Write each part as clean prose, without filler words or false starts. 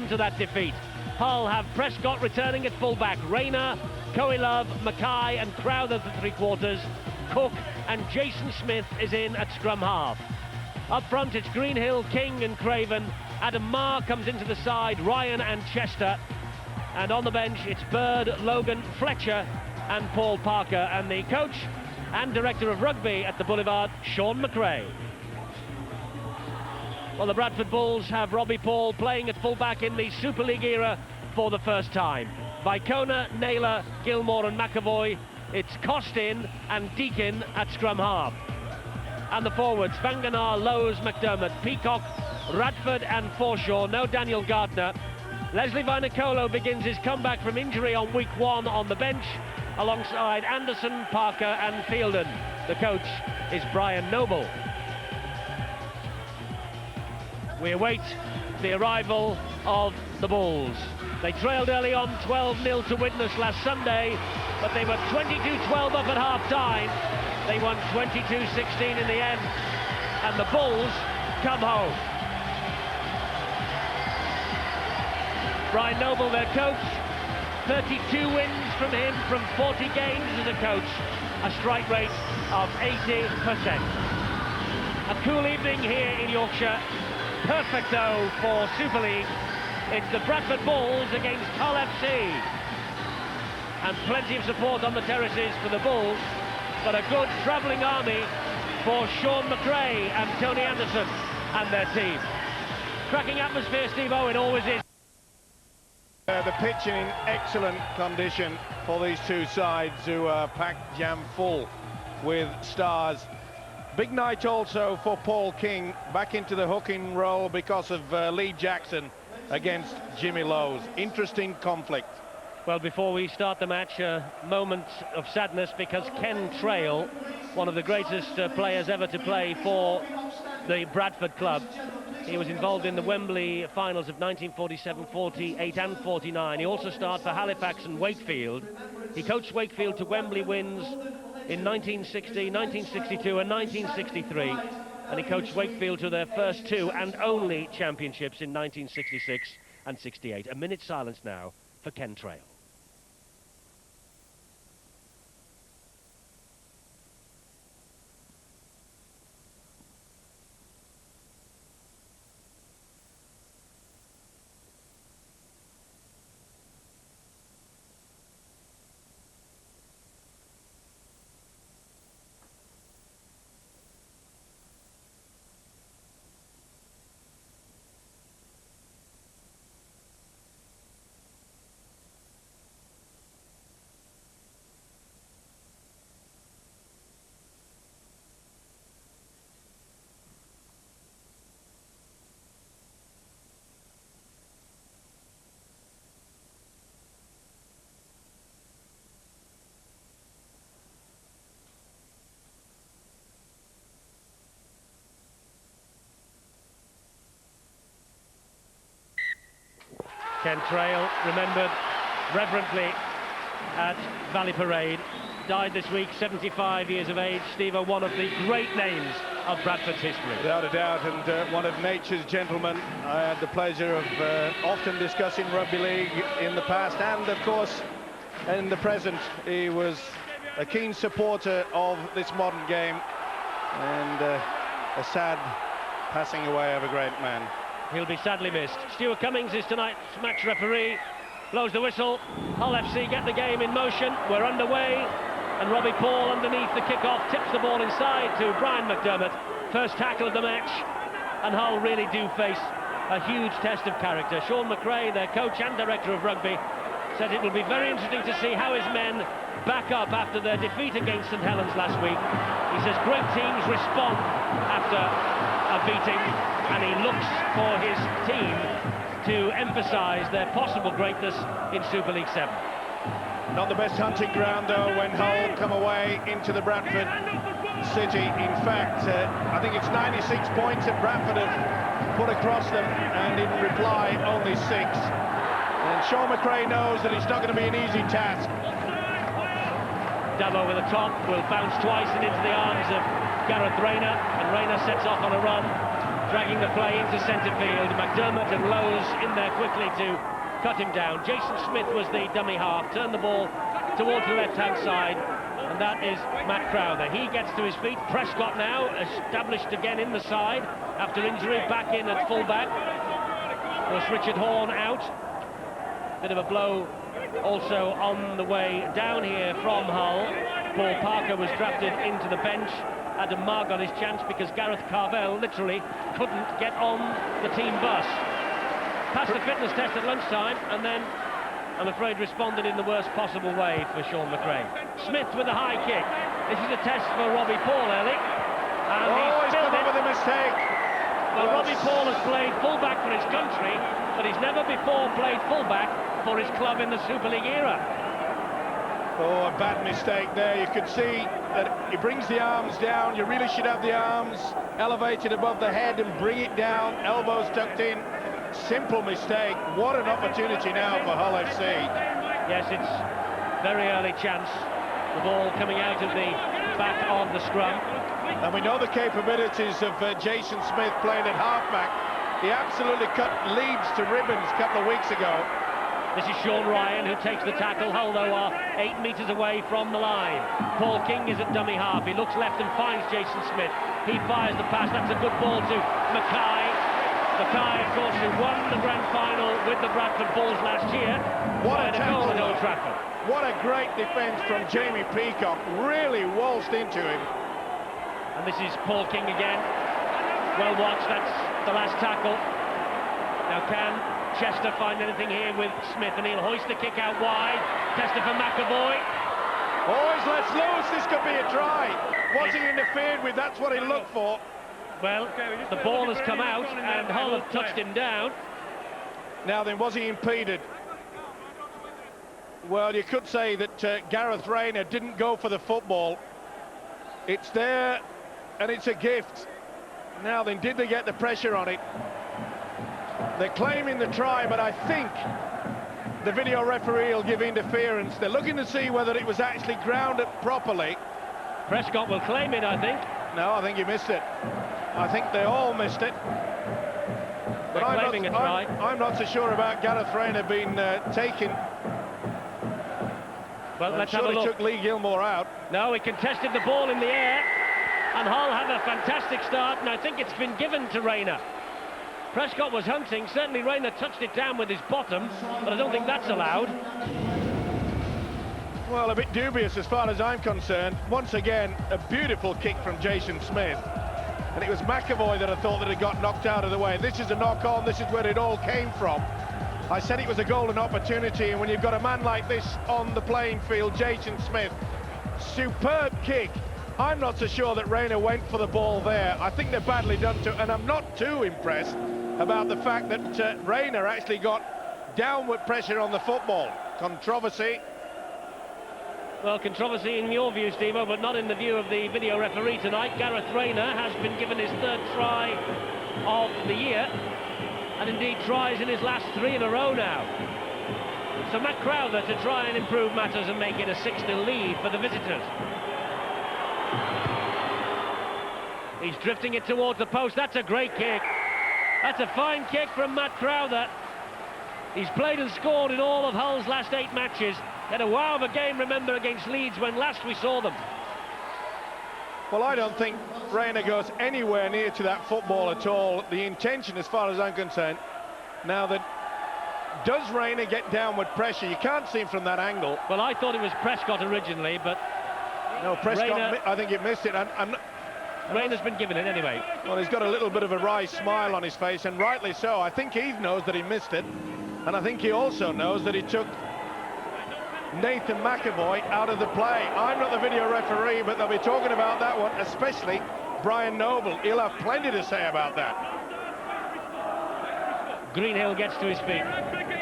to that defeat. Hull have Prescott returning at fullback, Rayner, Coelove, Mackay and Crowther at the three-quarters. Cook and Jason Smith is in at scrum half. Up front it's Greenhill, King and Craven. Adam Marr comes into the side, Ryan and Chester. And on the bench it's Bird, Logan, Fletcher and Paul Parker. And the coach and director of rugby at the Boulevard, Sean McRae. Well, the Bradford Bulls have Robbie Paul playing at fullback in the Super League era for the first time. Vicona, Naylor, Gilmore and McAvoy. It's Costin and Deakin at scrum half. And the forwards, Fanganar, Lowes, McDermott, Peacock, Radford and Forshaw. No Daniel Gardner. Leslie Vainicolo begins his comeback from injury on week 1 on the bench, alongside Anderson, Parker and Fielden. The coach is Brian Noble. We await the arrival of the Bulls. They trailed early on 12-0 to Widnes last Sunday, but they were 22-12 up at half-time. They won 22-16 in the end, and the Bulls come home. Brian Noble, their coach, 32 wins from him from 40 games as a coach, a strike rate of 80%. A cool evening here in Yorkshire. Perfect though for Super League. It's the Bradford Bulls against Hull FC. And plenty of support on the terraces for the Bulls, but a good travelling army for Sean McRae and Tony Anderson and their team. Cracking atmosphere, Steve Owen, always is. The pitch in excellent condition for these two sides, who are packed jam full with stars. Big night also for Paul King, back into the hooking role because of Lee Jackson against Jimmy Lowes. Interesting conflict. Well, before we start the match, a moment of sadness because Ken Trail, one of the greatest players ever to play for the Bradford club, he was involved in the Wembley finals of 1947, 48 and 49. He also starred for Halifax and Wakefield. He coached Wakefield to Wembley wins in 1960, 1962 and 1963, and he coached Wakefield to their first 2 and only championships in 1966 and 68. A minute's silence now for Ken Trail. Ken Trail, remembered reverently at Valley Parade, died this week, 75 years of age. Steve, one of the great names of Bradford's history. Without a doubt, and one of nature's gentlemen. I had the pleasure of often discussing rugby league in the past, and of course in the present. He was a keen supporter of this modern game, and a sad passing away of a great man. He'll be sadly missed. Stuart Cummings is tonight's match referee. Blows the whistle. Hull FC get the game in motion. We're underway. And Robbie Paul underneath the kickoff tips the ball inside to Brian McDermott. First tackle of the match. And Hull really do face a huge test of character. Sean McRae, their coach and director of rugby, said it will be very interesting to see how his men back up after their defeat against St Helens last week. He says great teams respond after a beating, and he looks for his team to emphasise their possible greatness in Super League 7. Not the best hunting ground though when Hull come away into the Bradford city. In fact, I think it's 96 points that Bradford have put across them, and in reply only 6. And Sean McRae knows that it's not going to be an easy task. Dabo with a top, will bounce twice and into the arms of Gareth Rayner, and Rayner sets off on a run. dragging the play into centre field. McDermott and Lowe's in there quickly to cut him down. Jason Smith was the dummy half, turned the ball towards the left-hand side, and that is Matt Crowther. He gets to his feet. Prescott now established again in the side after injury, back in at full-back. Of course, Richard Horne out. Bit of a blow also on the way down here from Hull. Paul Parker was drafted into the bench. Adam Marr got his chance because Gareth Carvell literally couldn't get on the team bus. Passed the fitness test at lunchtime and then, I'm afraid, responded in the worst possible way for Sean McRae. Smith with a high kick. This is a test for Robbie Paul early. And he's come up with a mistake. Well, Robbie Paul has played full-back for his country, but he's never before played full-back for his club in the Super League era. Oh, a bad mistake there. You could see that he brings the arms down. You really should have the arms elevated above the head and bring it down, elbows tucked in. Simple mistake. What an opportunity now for Hull FC. Yes, it's very early chance. The ball coming out of the back of the scrum. And we know the capabilities of Jason Smith playing at halfback. He absolutely cut Leeds to ribbons a couple of weeks ago. This is Sean Ryan who takes the tackle. Hull, though, are 8 metres away from the line. Paul King is at dummy half. He looks left and finds Jason Smith. He fires the pass. That's a good ball to Mackay. Mackay, of course, who won the grand final with the Bradford Bulls last year. What a goal at Old Trafford. What a great defence from Jamie Peacock. Really waltzed into him. And this is Paul King again. Well watched, that's the last tackle. Now can Chester find anything here with Smith, and he'll hoist the kick out wide. Chester for McAvoy. Oh, he's let loose. This could be a try. Was he interfered with? That's what he looked for. Well, the ball has come out and Hull have touched him down. Now then, was he impeded? Well, you could say that Gareth Rayner didn't go for the football. It's there, and it's a gift. Now then, did they get the pressure on it? They're claiming the try, but I think the video referee will give interference. They're looking to see whether it was actually grounded properly. Prescott will claim it, I think. No, I think he missed it. I think they all missed it. But I'm not so sure about Gareth Rayner being taken. Well, let's have a look. He took Lee Gilmore out. No, he contested the ball in the air, and Hull have a fantastic start, and I think it's been given to Rayner. Prescott was hunting. Certainly Rayner touched it down with his bottom, but I don't think that's allowed. Well, a bit dubious as far as I'm concerned. Once again, a beautiful kick from Jason Smith. And it was McAvoy that I thought that had got knocked out of the way. This is a knock-on. This is where it all came from. I said it was a golden opportunity, and when you've got a man like this on the playing field, Jason Smith, superb kick. I'm not so sure that Rayner went for the ball there. I think they're badly done to, and I'm not too impressed about the fact that Rayner actually got downward pressure on the football. Controversy. Well, controversy in your view, Steve-O, but not in the view of the video referee tonight. Gareth Rayner has been given his third try of the year, and indeed tries in his last 3 in a row now. So Matt Crowther to try and improve matters and make it a 6-0 lead for the visitors. He's drifting it towards the post. That's a great kick. That's a fine kick from Matt Crowther. He's played and scored in all of Hull's last 8 matches. Had a wow of a game, remember, against Leeds when last we saw them. Well, I don't think Rayner goes anywhere near to that football at all. The intention, as far as I'm concerned, now that does Rayner get downward pressure? You can't see him from that angle. Well, I thought it was Prescott originally, but no, Prescott, Rayner, I think he missed it. Rayner's been given it anyway. Well, he's got a little bit of a wry smile on his face, and rightly so. I think he knows that he missed it, and I think he also knows that he took Nathan McAvoy out of the play. I'm not the video referee, but they'll be talking about that one, especially Brian Noble. He'll have plenty to say about that. Greenhill gets to his feet.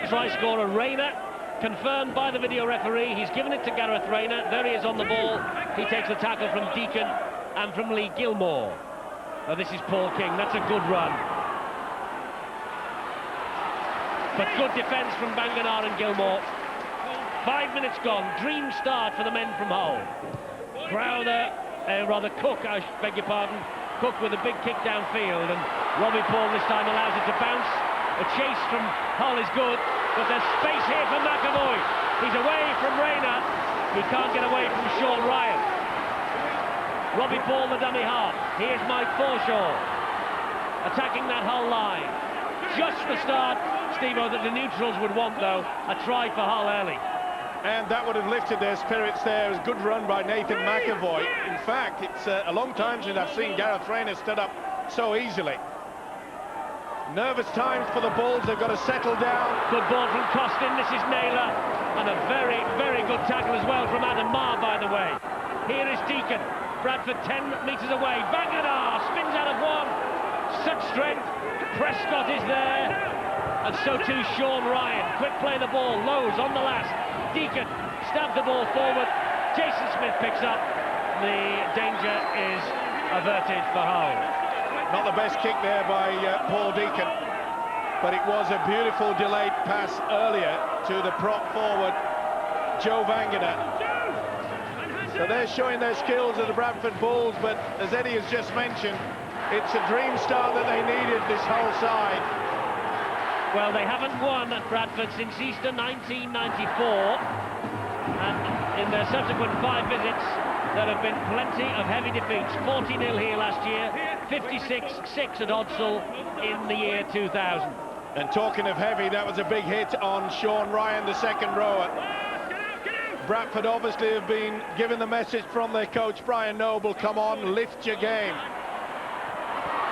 Try scorer Rayner, confirmed by the video referee. He's given it to Gareth Rayner. There he is on the ball. He takes the tackle from Deacon and from Lee Gilmore. Oh, this is Paul King. That's a good run. But good defence from Banganar and Gilmore. 5 minutes gone. Dream start for the men from Hull. Crowther, Cook, I beg your pardon. Cook with a big kick downfield, and Robbie Paul this time allows it to bounce. The chase from Hull is good, but there's space here for McAvoy. He's away from Rayner. He can't get away from Sean Ryan. Robbie Paul, the dummy half. Here's Mike Forshaw attacking that Hull line. Just the start, Steve-O, that the neutrals would want, though. A try for Hull early. And that would have lifted their spirits there. It was a good run by Nathan McAvoy. In fact, it's a long time since I've seen Gareth Rayner stood up so easily. Nervous times for the Bulls. They've got to settle down. Good ball from Costin. This is Naylor. And a very, very good tackle as well from Adam Marr, by the way. Here is Deacon. Bradford 10 metres away. Bangadar spins out of one. Such strength. Prescott is there. And so too Sean Ryan. Quick play the ball. Lowe's on the last. Deacon stabs the ball forward. Jason Smith picks up. The danger is averted for Hull. Not the best kick there by Paul Deacon, but it was a beautiful delayed pass earlier to the prop forward, Joe Vangada. So they're showing their skills at the Bradford Bulls, but as Eddie has just mentioned, it's a dream start that they needed, this Hull side. Well, they haven't won at Bradford since Easter 1994, and in their subsequent 5 visits, there have been plenty of heavy defeats. 40-0 here last year, 56-6 at Odsal in the year 2000. And talking of heavy, that was a big hit on Sean Ryan, the second rower. Bradford obviously have been given the message from their coach, Brian Noble, come on, lift your game.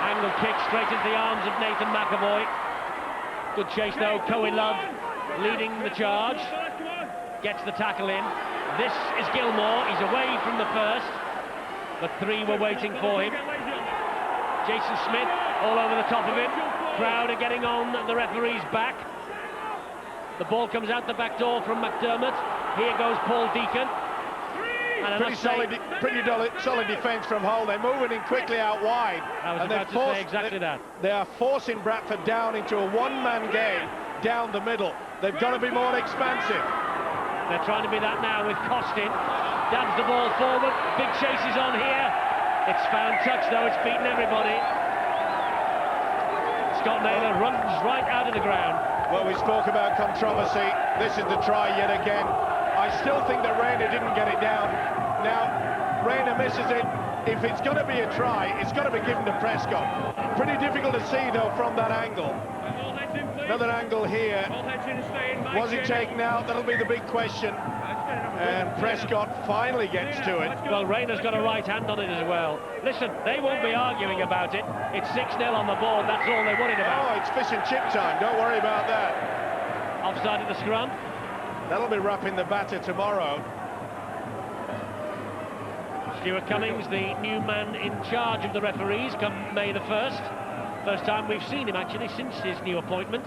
Angle kick straight into the arms of Nathan McAvoy. Good chase though, Cohen Love leading the charge. Gets the tackle in. This is Gilmore, he's away from the first, but 3 were waiting for him. Jason Smith all over the top of him. Crowd are getting on the referee's back. The ball comes out the back door from McDermott. Here goes Paul Deacon. And pretty solid defence from Hull. They're moving in quickly out wide. I was about to say exactly that. They are forcing Bradford down into a one-man game down the middle. They've got to be more expansive. They're trying to be that now with Costin. Dabs the ball forward. Big chase is on here. It's found touch though. It's beaten everybody. Scott Naylor runs right out of the ground. Well, we spoke about controversy. This is the try yet again. I still think that Rayner didn't get it down. Now, Rayner misses it. If it's going to be a try, it's got to be given to Prescott. Pretty difficult to see though from that angle. Another angle here. Was it taken out? That'll be the big question. And Prescott finally gets to it. Well, Rayner's got a right hand on it as well. Listen, they won't be arguing about it. It's 6-0 on the board, that's all they're worried about. Oh, it's fish and chip time, don't worry about that. Offside at the scrum. That'll be wrapping the batter tomorrow. Stuart Cummings, the new man in charge of the referees, come May the 1st. First time we've seen him actually since his new appointment.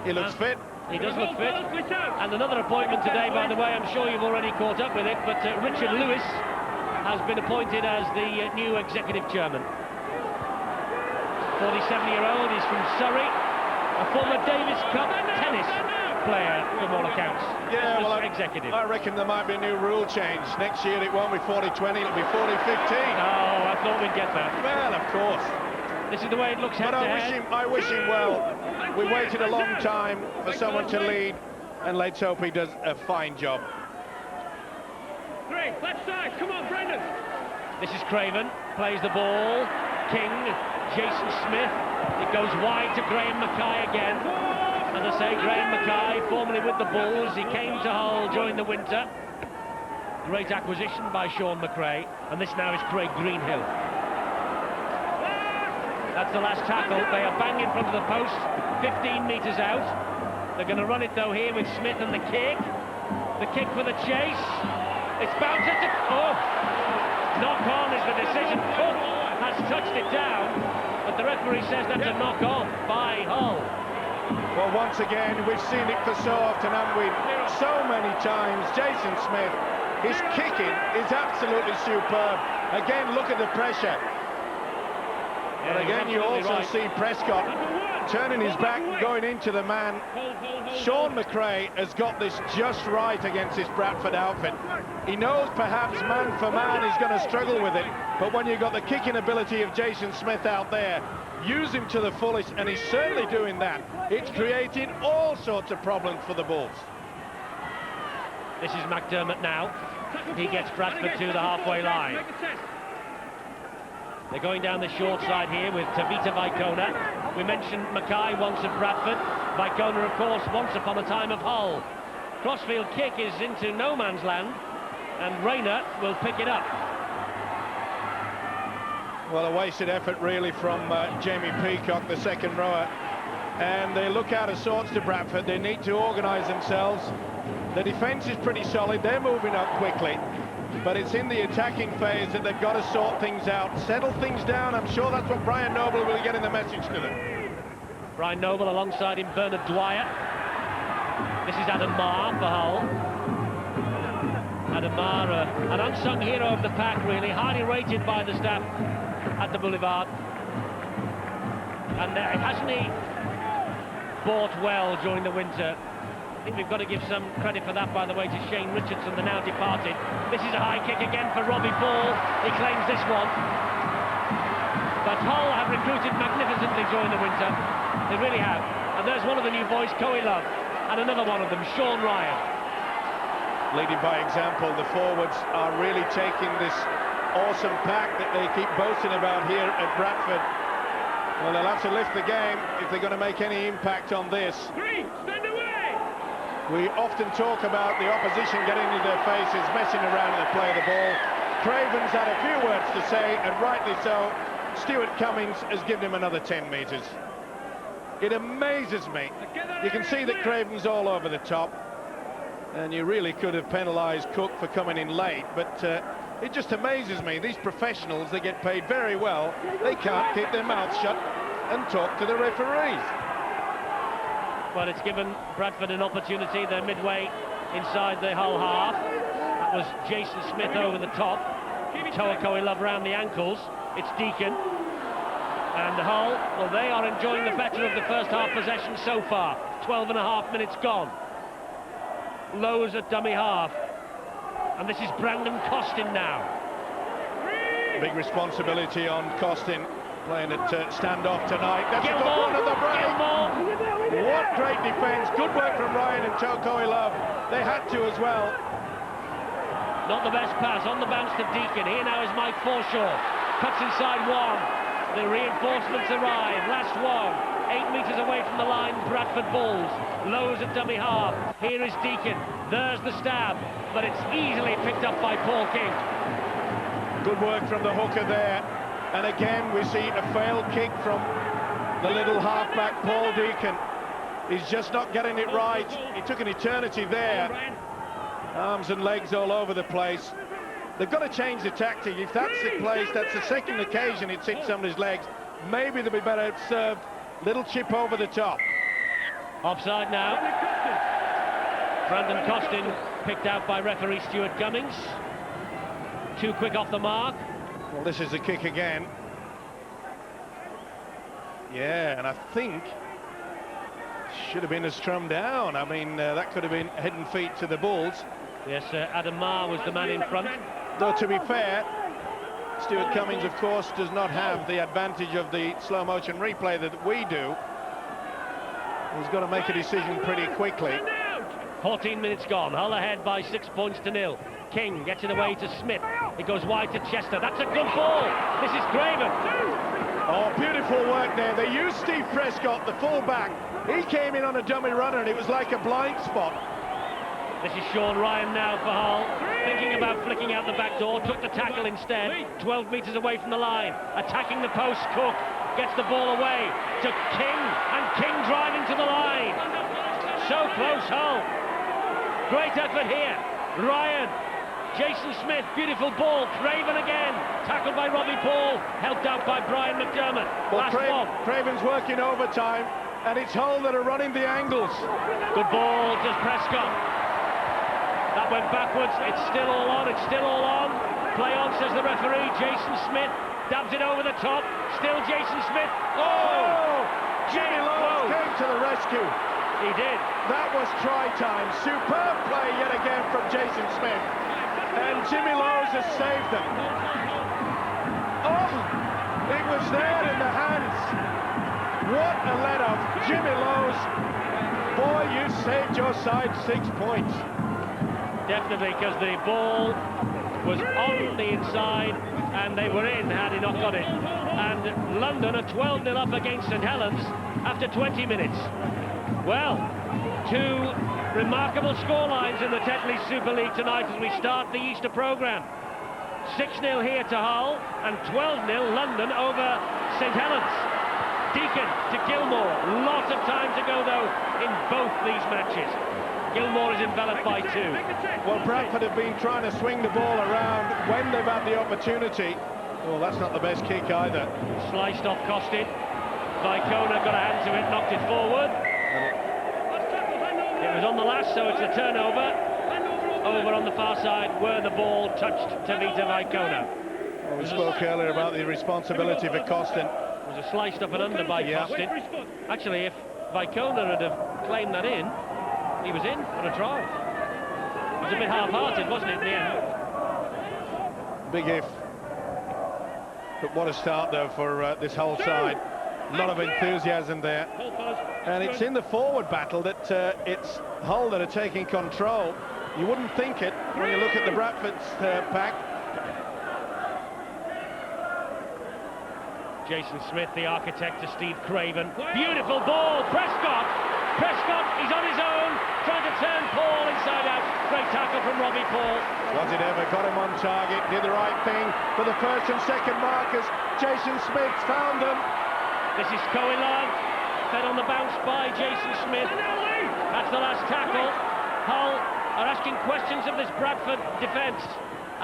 He looks fit. He does look fit. And another appointment today, by the way, I'm sure you've already caught up with it, but Richard Lewis has been appointed as the new executive chairman. 47-year-old, he's from Surrey, a former Davis Cup tennis player from all accounts. Yeah, well, executive. I reckon there might be a new rule change. Next year it won't be 40-20, it'll be 40-15. Oh, I thought we'd get that. Well, of course. This is the way it looks head to head. I wish him well. We waited a long time for someone to lead, and let's hope he does a fine job. Great, left side, come on, Brendan. This is Craven, plays the ball. King, Jason Smith. It goes wide to Graham Mackay again. As I say, Graham Mackay, formerly with the Bulls. He came to Hull during the winter. Great acquisition by Sean McRae. And this now is Craig Greenhill. That's the last tackle. They are banging in front of the post, 15 metres out. They're going to run it though here with Smith and the kick. The kick for the chase. It's bounced into... Oh! Knock on is the decision. Cook has touched it down, but the referee says that's a knock on by Hull. Well, once again, we've seen it for so often, haven't we? So many times. Jason Smith, his kicking is absolutely superb. Again, look at the pressure. But again, you also see Prescott turning his back and going into the man. Sean McRae has got this just right against this Bradford outfit. He knows perhaps man for man he's going to struggle with it, but when you've got the kicking ability of Jason Smith out there, use him to the fullest, and he's certainly doing that. It's creating all sorts of problems for the Bulls. This is McDermott now. He gets Bradford to the halfway line. They're going down the short side here with Tavita Vaikona. We mentioned Mackay once at Bradford. Vaikona, of course, once upon a time of Hull. Crossfield kick is into no man's land, and Rayner will pick it up. Well, a wasted effort really from Jamie Peacock, the second rower. And they look out of sorts to Bradford. They need to organise themselves. The defence is pretty solid. They're moving up quickly. But it's in the attacking phase that they've got to sort things out, settle things down. I'm sure that's what Brian Noble will get in the message to them. Brian Noble alongside him, Bernard Dwyer. This is Adam Marr for Hull. Adam Marr, an unsung hero of the pack, really, highly rated by the staff at the Boulevard. And hasn't he bought well during the winter? I think we've got to give some credit for that, by the way, to Shane Richardson, the now departed. This is a high kick again for Robbie Ball. He claims this one. But Hull have recruited magnificently during the winter. They really have. And there's one of the new boys, Coe Love, and another one of them, Sean Ryan. Leading by example, the forwards are really taking this awesome pack that they keep boasting about here at Bradford. Well, they'll have to lift the game if they're going to make any impact on this. Stand away! We often talk about the opposition getting into their faces, messing around in the play of the ball. Craven's had a few words to say, and rightly so. Stuart Cummings has given him another 10 metres. It amazes me. You can see that Craven's all over the top, and you really could have penalised Cook for coming in late, but it just amazes me. These professionals, they get paid very well. They can't keep their mouths shut and talk to the referees. Well, it's given Bradford an opportunity. They're midway inside the Hull half. That was Jason Smith over the top. Toa Coe Love round the ankles. It's Deacon. And Hull, well, they are enjoying the better of the first half possession so far. 12.5 minutes gone. Lowe's at dummy half. And this is Brandon Costin now. Big responsibility on Costin, playing at standoff tonight. That's a good Gilmore, one at the break. Gilmore. What great defence. Good work from Ryan and Toa Coe Love. They had to as well. Not the best pass, on the bounce to Deacon. Here now is Mike Forshaw. Cuts inside one. The reinforcements arrive. Last one. 8 metres away from the line, Bradford Bulls. Lowe's at dummy half. Here is Deacon. There's the stab. But it's easily picked up by Paul King. Good work from the hooker there. And again, we see a failed kick from the little halfback, Paul Deacon. He's just not getting it right. He took an eternity there. Arms and legs all over the place. They've got to change the tactic. If that's the place, that's the second occasion it's hit somebody's legs. Maybe they'll be better served. Little chip over the top. Offside now. Brandon Costin picked out by referee Stuart Cummings. Too quick off the mark. Well, this is the kick again. Yeah, and I think should have been a strum down. I mean, that could have been head and feet to the Bulls. Yes, Adam Marr was the man in front. Though, to be fair, Stuart Cummings, of course, does not have the advantage of the slow motion replay that we do. He's got to make a decision pretty quickly. 14 minutes gone. Hull ahead by 6 points to nil. King gets it away to Smith. It goes wide to Chester. That's a good ball. This is Craven. Oh, beautiful work there. They used Steve Prescott, the full-back. He came in on a dummy runner, and it was like a blind spot. This is Sean Ryan now for Hull. Thinking about flicking out the back door. Took the tackle instead. 12 metres away from the line. Attacking the post. Cook gets the ball away to King. And King driving to the line. So close, Hull. Great effort here. Ryan. Jason Smith, beautiful ball. Craven again, tackled by Robbie Paul, helped out by Brian McDermott. Well, Craven's working overtime, and it's Hull that are running the angles. Good ball to Prescott. That went backwards. It's still all on. It's still all on. Play on, says the referee. Jason Smith dabs it over the top. Still Jason Smith. Oh! Jimmy Lowe came to the rescue. He did. That was try time. Superb play yet again from Jason Smith. And Jimmy Lowe's has saved them. Oh, it was there in the hands What a let-off. Jimmy Lowe's. Boy, you saved your side 6 points. Definitely, because the ball was on the inside and they were in had he not got it. And London are 12-0 up against St Helens after 20 minutes. Well, two remarkable scorelines in the Tetley Super League tonight as we start the Easter programme. 6-0 here to Hull and 12-0 London over St Helens. Deacon to Gilmore. Lots of time to go, though, in both these matches. Gilmore is enveloped by 2. Well, Bradford have been trying to swing the ball around when they've had the opportunity. Well, that's not the best kick either. Sliced off Costin. Vicona got a hand to it, knocked it forward. It was on the last, so it's a turnover. Over on the far side where the ball touched Tavita Vicona. Well, we spoke earlier about the responsibility for Costin. It was a sliced up and under by Costin. Actually, if Vicona had have claimed that in, he was in for a try. It was a bit half-hearted, wasn't it, in the end? Big if. But what a start, though, for this whole side. A lot of enthusiasm there. And it's in the forward battle that it's Hull that are taking control. You wouldn't think it when you look at the Bradford's pack. Jason Smith, the architect, to Steve Craven. Beautiful ball, Prescott! Prescott, he's on his own, trying to turn Paul inside out. Great tackle from Robbie Paul. Was it ever? Got him on target, did the right thing for the first and second markers. Jason Smith found them. This is Coilan, fed on the bounce by Jason Smith. That's the last tackle. Hull are asking questions of this Bradford defence.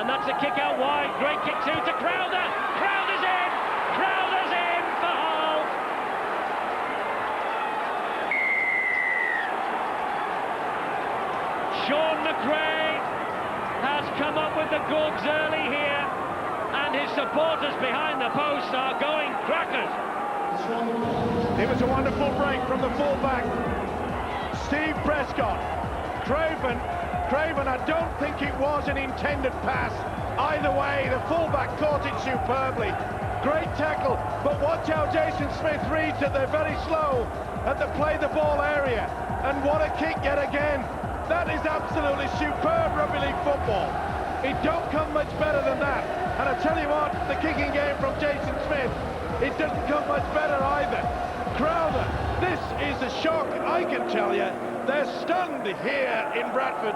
And that's a kick out wide. Great kick too to Crowther. Crowther's in! Crowther's in for Hull! Sean McRae has come up with the goods early here. And his supporters behind the post are going crackers. It was a wonderful break from the fullback, Steve Prescott. Craven, I don't think it was an intended pass. Either way, the fullback caught it superbly. Great tackle, but watch how Jason Smith reads that they're very slow at the play the ball area. And what a kick yet again. That is absolutely superb rugby league football. It don't come much better than that. And I tell you what, the kicking game from Jason Smith, it doesn't come much better either. Crowther, this is a shock, I can tell you. They're stunned here in Bradford.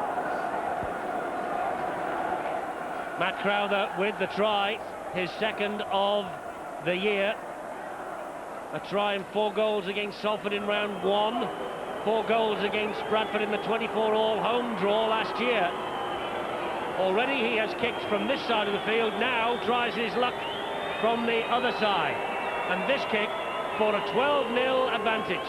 Matt Crowther with the try, his second of the year. A try and 4 goals against Salford in round 1. 4 goals against Bradford in the 24-all home draw last year. Already he has kicked from this side of the field, now tries his luck from the other side. And this kick for a 12-0 advantage.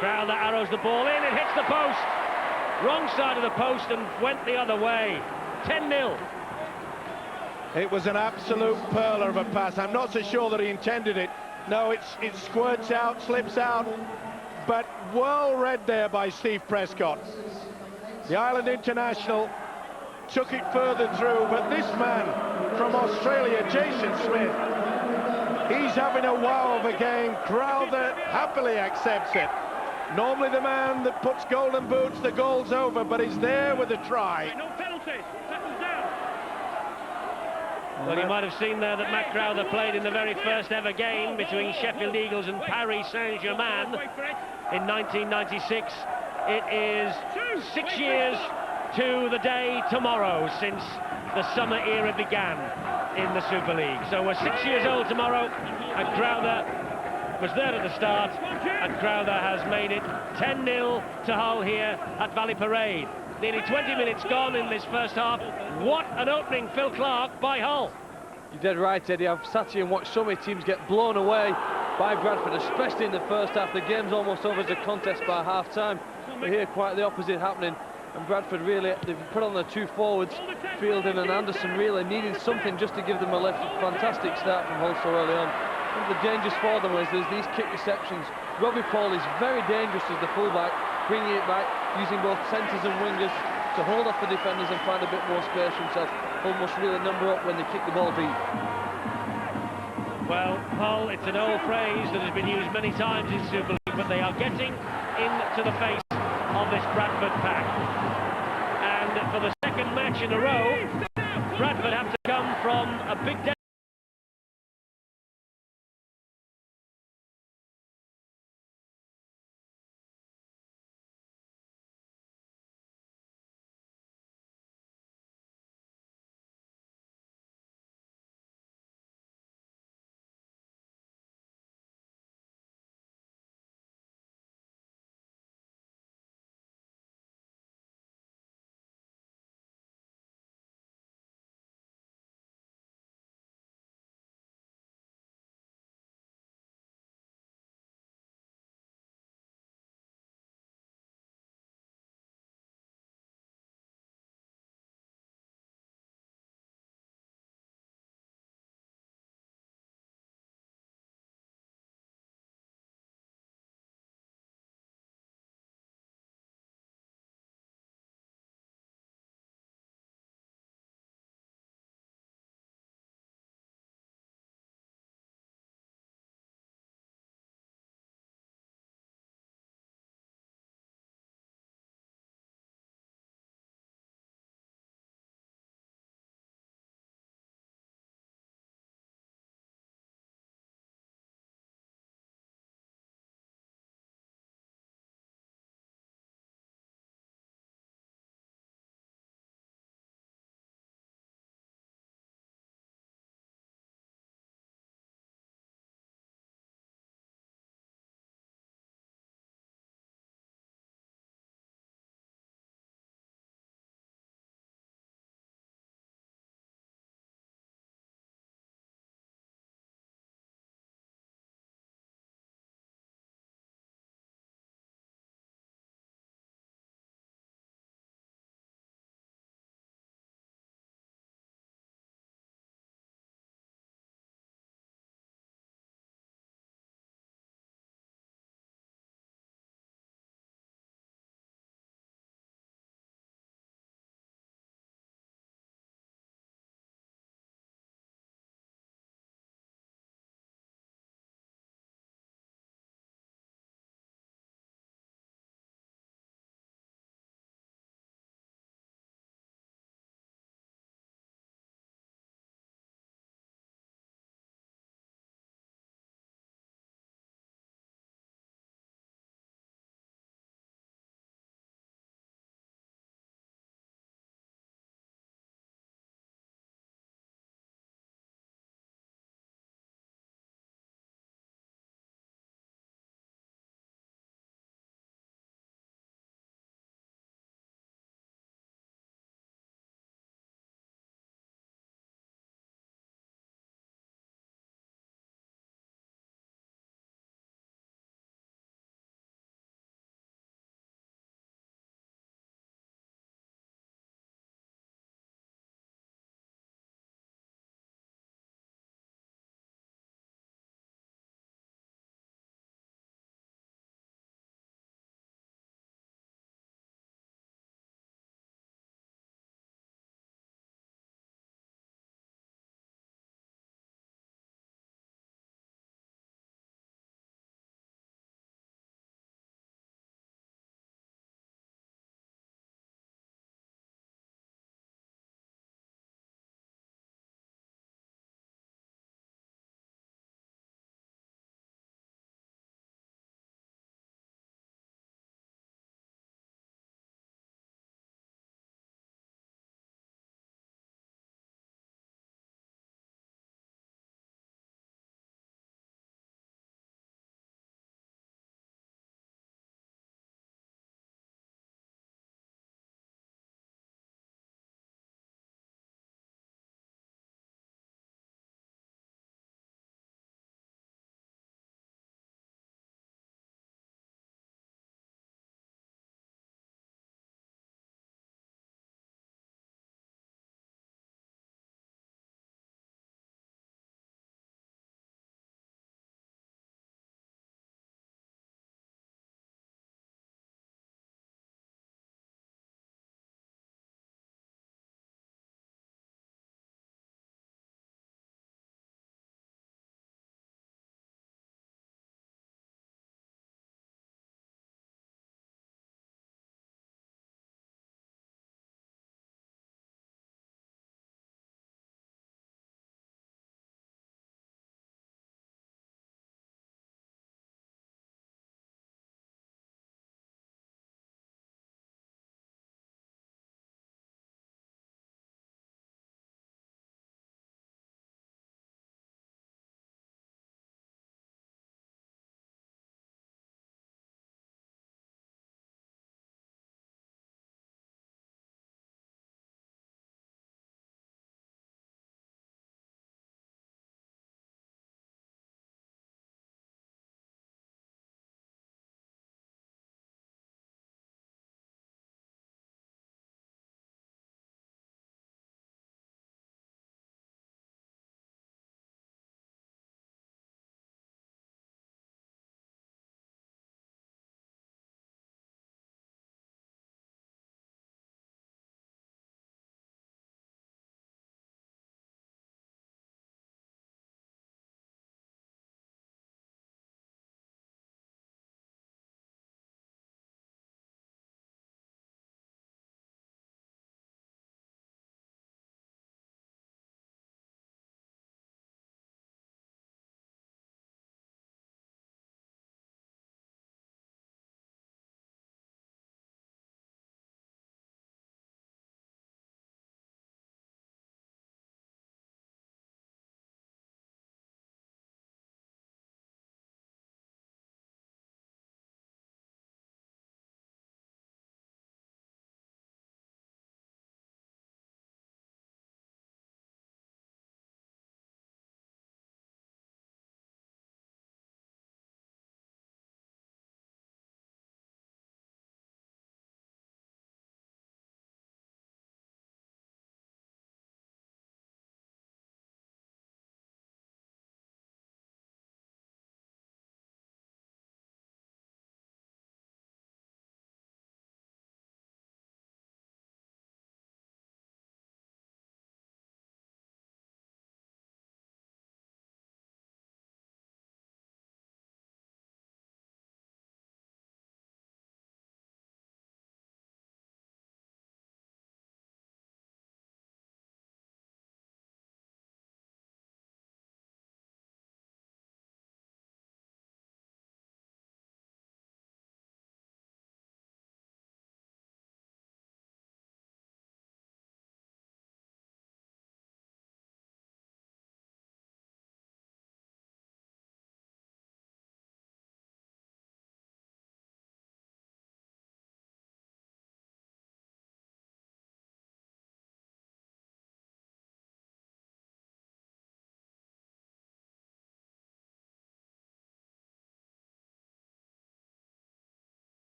Crowther arrows the ball in, it hits the post. Wrong side of the post and went the other way. 10-0. It was an absolute pearler of a pass. I'm not so sure that he intended it. No, it squirts out, slips out, but well read there by Steve Prescott. The Ireland international took it further through, but this man from Australia, Jason Smith, he's having a wow of a game. Crowther happily accepts it. Normally the man that puts golden boots the goal's over, but he's there with a try. No penalty. Settles down. Well, you might have seen there that Matt Crowther played in the very first ever game between Sheffield Eagles and Paris Saint-Germain in 1996. It is 6 years to the day tomorrow since the summer era began in the Super League. So we're 6 years old tomorrow, and Crowther was there at the start, and Crowther has made it 10-0 to Hull here at Valley Parade. Nearly 20 minutes gone in this first half. What an opening, Phil Clark, by Hull. You're dead right, Eddie. I've sat here and watched so many teams get blown away by Bradford, especially in the first half. The game's almost over as a contest by half-time. But here, quite the opposite happening. And Bradford really, they've put on their 2 forwards, Fielding and Anderson, really needing something just to give them a fantastic start from Hull so early on. One of the dangers for them is there's these kick receptions. Robbie Paul is very dangerous as the fullback, bringing it back. using both centres and wingers to hold off the defenders and find a bit more space for himself. Hull must really number up when they kick the ball deep. Well, Hull, it's an old phrase that has been used many times in Super League, but they are getting into the face of this Bradford pack. And for the second match in a row, Bradford have to come from a big